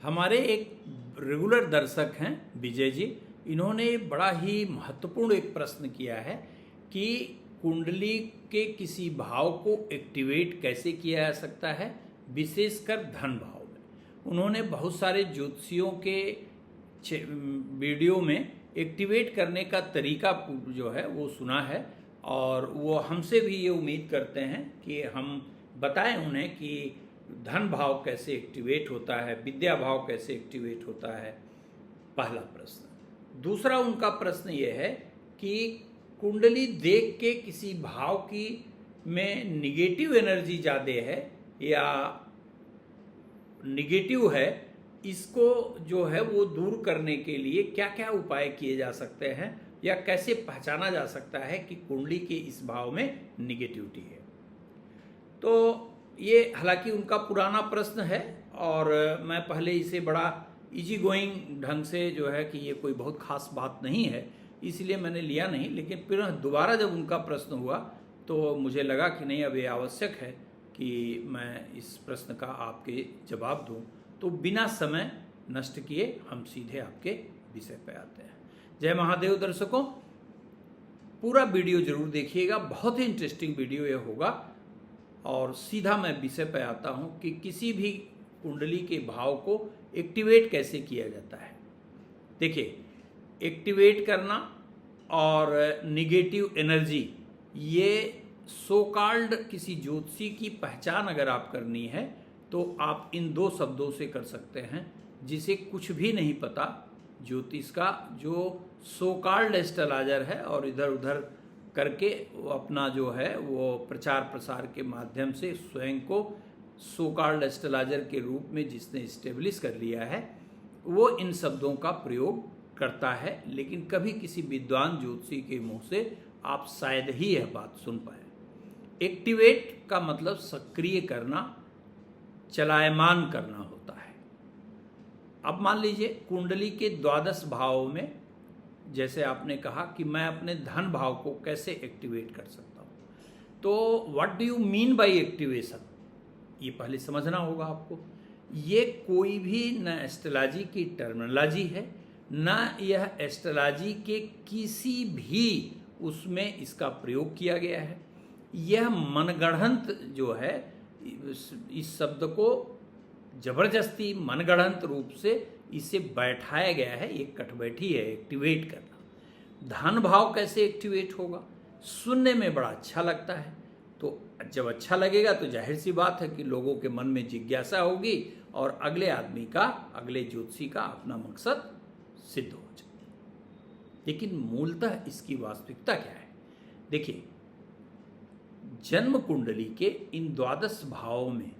हमारे एक रेगुलर दर्शक हैं विजय जी, इन्होंने बड़ा ही महत्वपूर्ण एक प्रश्न किया है कि कुंडली के किसी भाव को एक्टिवेट कैसे किया जा सकता है, विशेषकर धन भाव में। उन्होंने बहुत सारे ज्योतिषियों के वीडियो में एक्टिवेट करने का तरीका जो है वो सुना है, और वो हमसे भी ये उम्मीद करते हैं कि हम बताएं उन्हें कि धन भाव कैसे एक्टिवेट होता है, विद्या भाव कैसे एक्टिवेट होता है। पहला प्रश्न। दूसरा उनका प्रश्न ये है कि कुंडली देख के किसी भाव की में निगेटिव एनर्जी ज़्यादा है या निगेटिव है, इसको जो है वो दूर करने के लिए क्या क्या उपाय किए जा सकते हैं, या कैसे पहचाना जा सकता है कि कुंडली के इस भाव में निगेटिविटी है। तो ये हालांकि उनका पुराना प्रश्न है, और मैं पहले इसे बड़ा इजी गोइंग ढंग से जो है कि ये कोई बहुत खास बात नहीं है, इसलिए मैंने लिया नहीं। लेकिन फिर दोबारा जब उनका प्रश्न हुआ तो मुझे लगा कि नहीं, अब ये आवश्यक है कि मैं इस प्रश्न का आपके जवाब दूं। तो बिना समय नष्ट किए हम सीधे आपके विषय पे आते हैं। जय महादेव दर्शकों, पूरा वीडियो जरूर देखिएगा, बहुत ही इंटरेस्टिंग वीडियो ये होगा। और सीधा मैं विषय पे आता हूँ कि किसी भी कुंडली के भाव को एक्टिवेट कैसे किया जाता है। देखिए, एक्टिवेट करना और निगेटिव एनर्जी, ये सो कॉल्ड किसी ज्योतिषी की पहचान अगर आप करनी है तो आप इन दो शब्दों से कर सकते हैं। जिसे कुछ भी नहीं पता ज्योतिष का, जो सो कॉल्ड एस्ट्रोलॉजर है और इधर उधर करके वो अपना जो है वो प्रचार प्रसार के माध्यम से स्वयं को सो कॉल्ड एस्ट्रोलॉजर के रूप में जिसने इस्टेब्लिश कर लिया है, वो इन शब्दों का प्रयोग करता है। लेकिन कभी किसी विद्वान ज्योतिषी के मुंह से आप शायद ही यह बात सुन पाए। एक्टिवेट का मतलब सक्रिय करना, चलायमान करना होता है। अब मान लीजिए कुंडली के द्वादश भाव में, जैसे आपने कहा कि मैं अपने धन भाव को कैसे एक्टिवेट कर सकता हूँ, तो what do you mean by activation, ये पहले समझना होगा आपको। ये कोई भी न एस्ट्रोलॉजी की टर्मिनोलॉजी है, न यह एस्ट्रोलॉजी के किसी भी उसमें इसका प्रयोग किया गया है। यह मनगढ़ंत जो है, इस शब्द को जबरदस्ती मनगढ़ंत रूप से इसे बैठाया गया है, ये कटबैठी है एक्टिवेट करना। धन भाव कैसे एक्टिवेट होगा, सुनने में बड़ा अच्छा लगता है। तो जब अच्छा लगेगा तो जाहिर सी बात है कि लोगों के मन में जिज्ञासा होगी और अगले आदमी का, अगले ज्योतिषी का अपना मकसद सिद्ध हो जाए। लेकिन मूलतः इसकी वास्तविकता क्या है? देखिए, जन्म कुंडली के इन द्वादश भावों में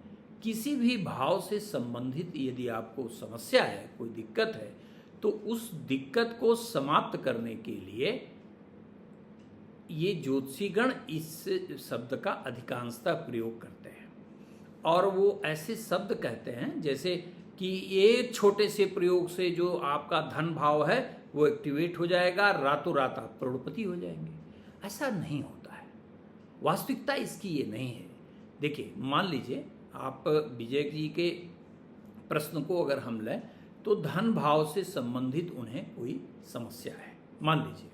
किसी भी भाव से संबंधित यदि आपको समस्या है, कोई दिक्कत है, तो उस दिक्कत को समाप्त करने के लिए ये ज्योतिषीगण इस शब्द का अधिकांशतः प्रयोग करते हैं। और वो ऐसे शब्द कहते हैं जैसे कि ये छोटे से प्रयोग से जो आपका धन भाव है वो एक्टिवेट हो जाएगा, रातों रात आप करोड़पति हो जाएंगे। ऐसा नहीं होता है, वास्तविकता इसकी ये नहीं है। देखिए, मान लीजिए आप विजय जी के प्रश्न को अगर हम लें तो धन भाव से संबंधित उन्हें कोई समस्या है। मान लीजिए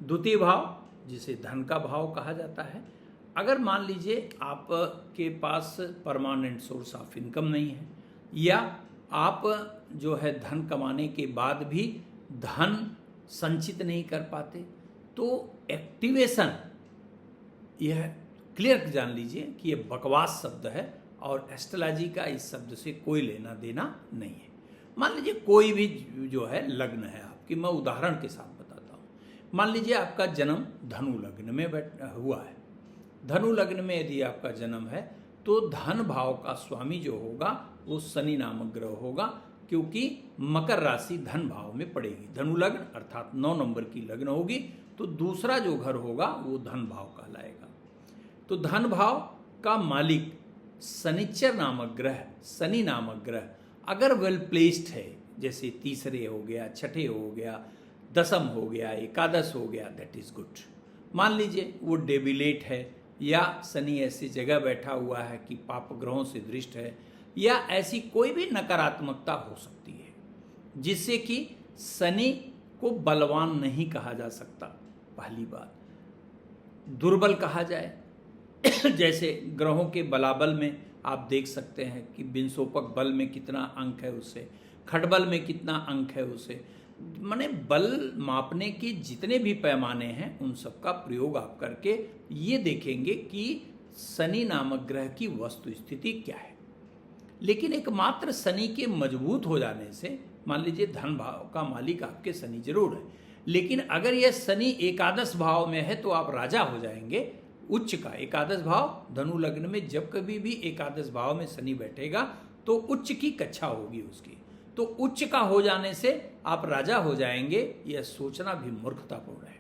द्वितीय भाव, जिसे धन का भाव कहा जाता है, अगर मान लीजिए आपके पास परमानेंट सोर्स ऑफ इनकम नहीं है, या आप जो है धन कमाने के बाद भी धन संचित नहीं कर पाते, तो एक्टिवेशन, यह क्लियर जान लीजिए कि यह बकवास शब्द है और एस्ट्रोलॉजी का इस शब्द से कोई लेना देना नहीं है। मान लीजिए कोई भी जो है लग्न है आपकी, मैं उदाहरण के साथ बताता हूँ। मान लीजिए आपका जन्म धनु लग्न में हुआ है। धनु लग्न में यदि आपका जन्म है तो धन भाव का स्वामी जो होगा वो शनि नामक ग्रह होगा, क्योंकि मकर राशि धन भाव में पड़ेगी। धनु लग्न अर्थात 9 नंबर की लग्न होगी, तो दूसरा जो घर होगा वो धन भाव कहलाएगा। तो धन भाव का मालिक शनिचर नामक ग्रह, शनि नामक ग्रह अगर वेल प्लेस्ड है, जैसे तीसरे हो गया, छठे हो गया, दसम हो गया, एकादश हो गया, दैट इज गुड। मान लीजिए वो डेबिलेट है, या शनि ऐसी जगह बैठा हुआ है कि पाप ग्रहों से दृष्ट है, या ऐसी कोई भी नकारात्मकता हो सकती है। जिससे कि शनि को बलवान नहीं कहा जा सकता। पहली बात, दुर्बल कहा जाए जैसे ग्रहों के बलाबल में आप देख सकते हैं कि बिनसोपक बल में कितना अंक है उससे, खटबल में कितना अंक है उससे, माने बल मापने के जितने भी पैमाने हैं उन सब का प्रयोग आप करके ये देखेंगे कि शनि नामक ग्रह की वस्तु स्थिति क्या है। लेकिन एकमात्र शनि के मजबूत हो जाने से, मान लीजिए धन भाव का मालिक आपके शनि जरूर है, लेकिन अगर यह शनि एकादश भाव में है तो आप राजा हो जाएंगे। उच्च का एकादश भाव धनु लग्न में जब कभी भी एकादश भाव में शनि बैठेगा तो उच्च की कक्षा होगी उसकी, तो उच्च का हो जाने से आप राजा हो जाएंगे, यह सोचना भी मूर्खतापूर्ण है।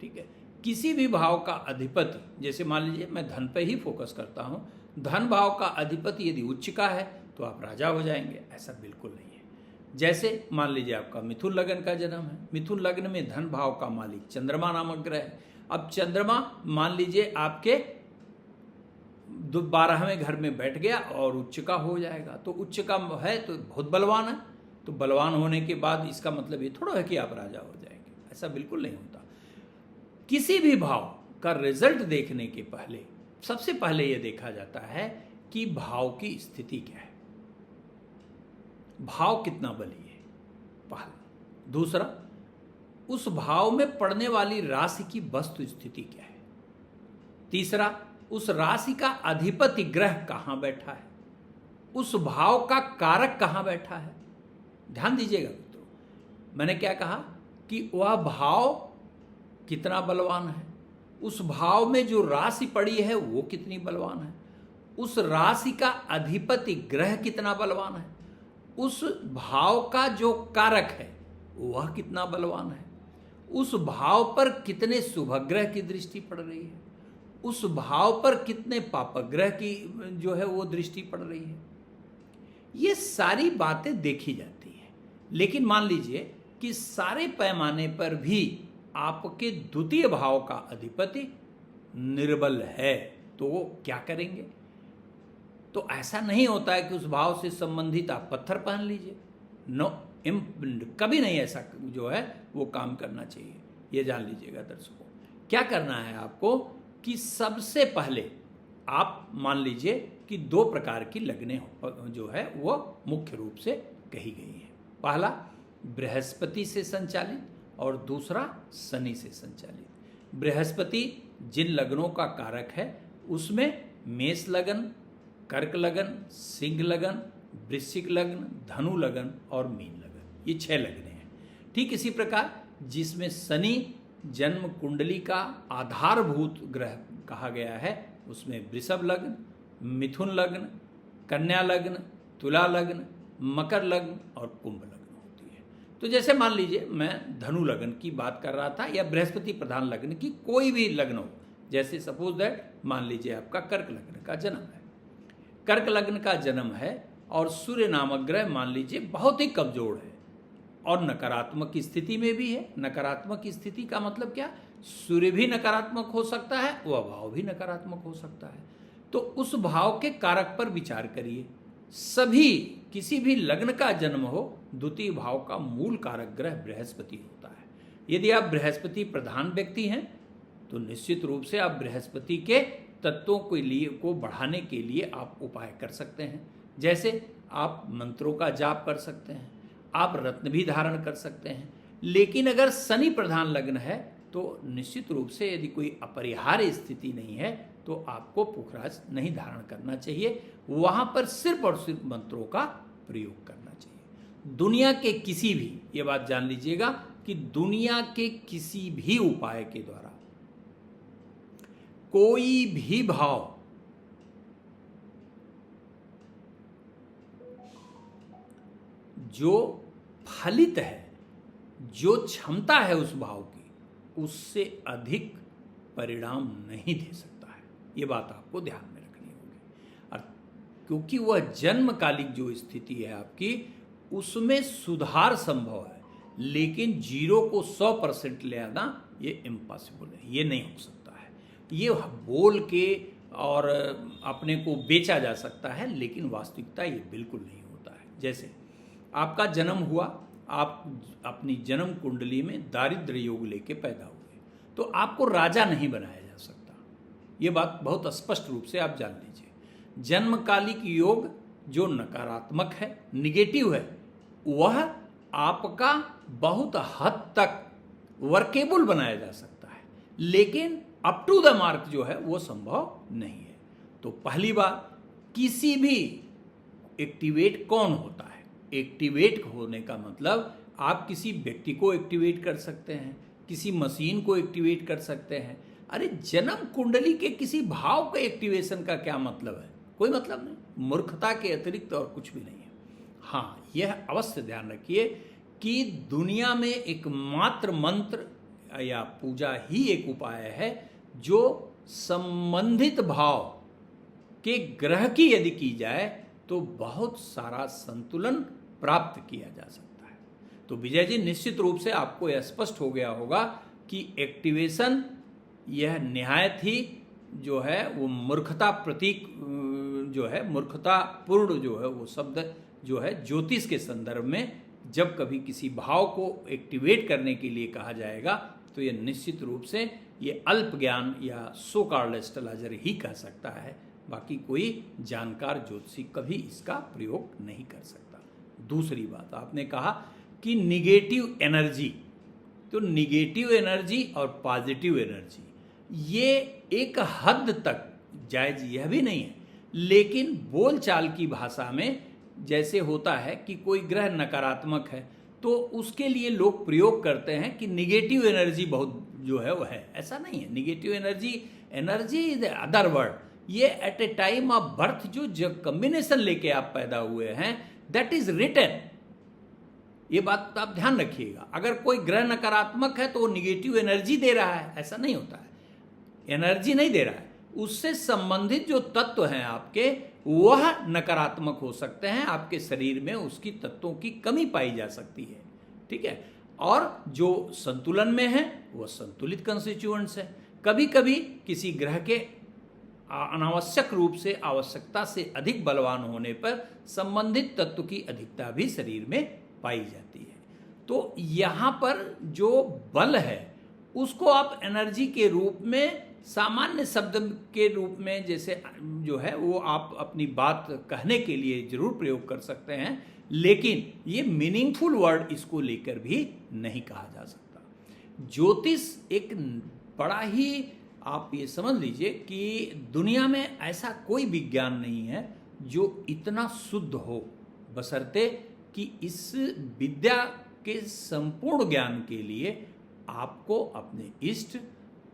ठीक है, किसी भी भाव का अधिपति, जैसे मान लीजिए मैं धन पे ही फोकस करता हूं, धन भाव का अधिपति यदि उच्च का है तो आप राजा हो जाएंगे, ऐसा बिल्कुल नहीं है। जैसे मान लीजिए आपका मिथुन लग्न का जन्म है, मिथुन लग्न में धन भाव का मालिक चंद्रमा नामक ग्रह है। अब चंद्रमा मान लीजिए आपके 12वें घर में बैठ गया और उच्च का हो जाएगा, तो उच्च का है तो बहुत बलवान है, तो बलवान होने के बाद इसका मतलब ये थोड़ा है कि आप राजा हो जाएंगे, ऐसा बिल्कुल नहीं होता। किसी भी भाव का रिजल्ट देखने के पहले सबसे पहले यह देखा जाता है कि भाव की स्थिति क्या है, भाव कितना बली है पहला। दूसरा, उस भाव में पड़ने वाली राशि की वस्तु स्थिति क्या है। तीसरा, उस राशि का अधिपति ग्रह कहां बैठा है, उस भाव का कारक कहां बैठा है। ध्यान दीजिएगा मित्रों, मैंने क्या कहा कि वह भाव कितना बलवान है, उस भाव में जो राशि पड़ी है वो कितनी बलवान है, उस राशि का अधिपति ग्रह कितना बलवान है, उस भाव का जो कारक है वह कितना बलवान है, उस भाव पर कितने शुभ ग्रह की दृष्टि पड़ रही है, उस भाव पर कितने पापग्रह की जो है वो दृष्टि पड़ रही है। ये सारी बातें देखी जाती हैं। लेकिन मान लीजिए कि सारे पैमाने पर भी आपके द्वितीय भाव का अधिपति निर्बल है, तो वो क्या करेंगे। तो ऐसा नहीं होता है कि उस भाव से संबंधित आप पत्थर पहन लीजिए, नो, कभी नहीं ऐसा जो है वो काम करना चाहिए। ये जान लीजिएगा दर्शकों, क्या करना है आपको कि सबसे पहले आप मान लीजिए कि 2 प्रकार की लगनें जो है वो मुख्य रूप से कही गई हैं। पहला बृहस्पति से संचालित और दूसरा शनि से संचालित। बृहस्पति जिन लग्नों का कारक है उसमें मेष लगन, कर्क लगन, सिंह लगन, वृश्चिक लगन, धनु लगन और मीन लगन, ये 6 लगने हैं। ठीक इसी प्रकार जिसमें शनि जन्म कुंडली का आधारभूत ग्रह कहा गया है, उसमें वृषभ लग्न, मिथुन लग्न, कन्या लग्न, तुला लग्न, मकर लग्न और कुंभ लग्न होती है। तो जैसे मान लीजिए मैं धनु लग्न की बात कर रहा था या बृहस्पति प्रधान लग्न की कोई भी लग्न हो, जैसे सपोज दैट मान लीजिए आपका कर्क लग्न का जन्म है, कर्क लग्न का जन्म है और सूर्य नामक ग्रह मान लीजिए बहुत ही कमजोर है और नकारात्मक स्थिति में भी है। नकारात्मक स्थिति का मतलब क्या, सूर्य भी नकारात्मक हो सकता है, वह भाव भी नकारात्मक हो सकता है। तो उस भाव के कारक पर विचार करिए। सभी किसी भी लग्न का जन्म हो, द्वितीय भाव का मूल कारक ग्रह बृहस्पति होता है। यदि आप बृहस्पति प्रधान व्यक्ति हैं तो निश्चित रूप से आप बृहस्पति के तत्वों को बढ़ाने के लिए आप उपाय कर सकते हैं। जैसे आप मंत्रों का जाप कर सकते हैं, आप रत्न भी धारण कर सकते हैं। लेकिन अगर शनि प्रधान लग्न है तो निश्चित रूप से यदि कोई अपरिहार्य स्थिति नहीं है तो आपको पुखराज नहीं धारण करना चाहिए, वहां पर सिर्फ और सिर्फ मंत्रों का प्रयोग करना चाहिए। दुनिया के किसी भी, ये बात जान लीजिएगा कि दुनिया के किसी भी उपाय के द्वारा कोई भी भाव जो फलित है, जो क्षमता है उस भाव की, उससे अधिक परिणाम नहीं दे सकता है। ये बात आपको ध्यान में रखनी होगी। और क्योंकि वह जन्मकालिक जो स्थिति है आपकी, उसमें सुधार संभव है, लेकिन 0 को 100% ले आना ये इम्पॉसिबल है, ये नहीं हो सकता है। ये बोल के और अपने को बेचा जा सकता है, लेकिन वास्तविकता ये बिल्कुल नहीं होता है। जैसे आपका जन्म हुआ, आप अपनी जन्म कुंडली में दारिद्र्य योग लेके पैदा हुए, तो आपको राजा नहीं बनाया जा सकता। ये बात बहुत स्पष्ट रूप से आप जान लीजिए। जन्मकालिक योग जो नकारात्मक है, निगेटिव है, वह आपका बहुत हद तक वर्केबल बनाया जा सकता है, लेकिन अप टू द मार्क जो है वो संभव नहीं है। तो पहली बात, किसी भी एक्टिवेट कौन होता है? एक्टिवेट होने का मतलब आप किसी व्यक्ति को एक्टिवेट कर सकते हैं, किसी मशीन को एक्टिवेट कर सकते हैं। अरे जन्म कुंडली के किसी भाव के एक्टिवेशन का क्या मतलब है? कोई मतलब नहीं, मूर्खता के अतिरिक्त और कुछ भी नहीं है। हाँ, यह अवश्य ध्यान रखिए कि दुनिया में एकमात्र मंत्र या पूजा ही एक उपाय है जो संबंधित भाव के ग्रह की यदि की जाए तो बहुत सारा संतुलन प्राप्त किया जा सकता है। तो विजय जी, निश्चित रूप से आपको यह स्पष्ट हो गया होगा कि एक्टिवेशन यह निहायत ही जो है वो मूर्खता प्रतीक जो है, मूर्खतापूर्ण जो है वो शब्द जो है ज्योतिष के संदर्भ में जब कभी किसी भाव को एक्टिवेट करने के लिए कहा जाएगा तो यह निश्चित रूप से ये अल्प ज्ञान या सो कॉल्ड एस्ट्रोलॉजर ही कह सकता है, बाकी कोई जानकार ज्योतिषी कभी इसका प्रयोग नहीं कर सकता। दूसरी बात, आपने कहा कि निगेटिव एनर्जी, तो निगेटिव एनर्जी और पॉजिटिव एनर्जी ये एक हद तक जायज यह भी नहीं है, लेकिन बोलचाल की भाषा में जैसे होता है कि कोई ग्रह नकारात्मक है तो उसके लिए लोग प्रयोग करते हैं कि निगेटिव एनर्जी बहुत जो है वो है। ऐसा नहीं है। Negative energy is other word. ये at a time of birth जो कॉम्बिनेशन लेके आप पैदा हुए हैं, दैट इज रिटन। ये बात आप ध्यान रखिएगा। अगर कोई ग्रह नकारात्मक है तो वो निगेटिव एनर्जी दे रहा है, ऐसा नहीं होता है। एनर्जी नहीं दे रहा है, उससे संबंधित जो तत्व हैं आपके वह नकारात्मक हो सकते हैं। आपके शरीर में उसकी तत्वों की कमी पाई जा सकती है, ठीक है। और जो संतुलन में है वह संतुलित कंस्टिट्यूएंट्स है। कभी कभी किसी ग्रह के अनावश्यक रूप से आवश्यकता से अधिक बलवान होने पर संबंधित तत्व की अधिकता भी शरीर में पाई जाती है। तो यहाँ पर जो बल है उसको आप एनर्जी के रूप में, सामान्य शब्द के रूप में जैसे जो है वो आप अपनी बात कहने के लिए जरूर प्रयोग कर सकते हैं, लेकिन ये मीनिंगफुल वर्ड इसको लेकर भी नहीं कहा जा सकता। ज्योतिष एक बड़ा ही, आप ये समझ लीजिए कि दुनिया में ऐसा कोई विज्ञान नहीं है जो इतना शुद्ध हो, बशर्ते कि इस विद्या के संपूर्ण ज्ञान के लिए आपको अपने इष्ट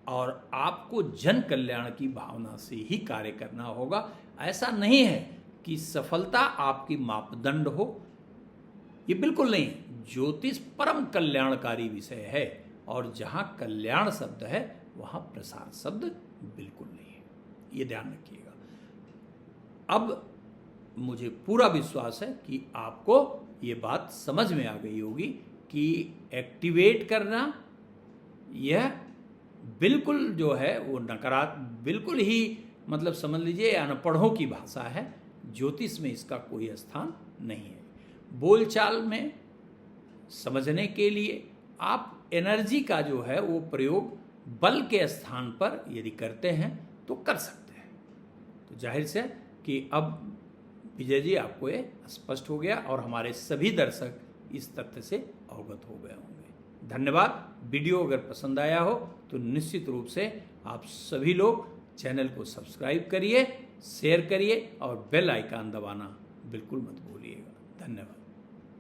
और आपको जन कल्याण की भावना से ही कार्य करना होगा। ऐसा नहीं है कि सफलता आपकी मापदंड हो, ये बिल्कुल नहीं है। ज्योतिष परम कल्याणकारी विषय है और जहाँ कल्याण शब्द है वहाँ प्रसार शब्द बिल्कुल नहीं है, ये ध्यान रखिएगा। अब मुझे पूरा विश्वास है कि आपको ये बात समझ में आ गई होगी कि एक्टिवेट करना यह बिल्कुल जो है वो बिल्कुल ही, मतलब समझ लीजिए अनपढ़ों की भाषा है। ज्योतिष में इसका कोई स्थान नहीं है। बोलचाल में समझने के लिए आप एनर्जी का जो है वो प्रयोग बल के स्थान पर यदि करते हैं तो कर सकते हैं। तो जाहिर से कि अब विजय जी आपको ये स्पष्ट हो गया और हमारे सभी दर्शक इस तथ्य से अवगत हो गए होंगे। धन्यवाद। वीडियो अगर पसंद आया हो तो निश्चित रूप से आप सभी लोग चैनल को सब्सक्राइब करिए, शेयर करिए और बेल आइकन दबाना बिल्कुल मत भूलिएगा। धन्यवाद।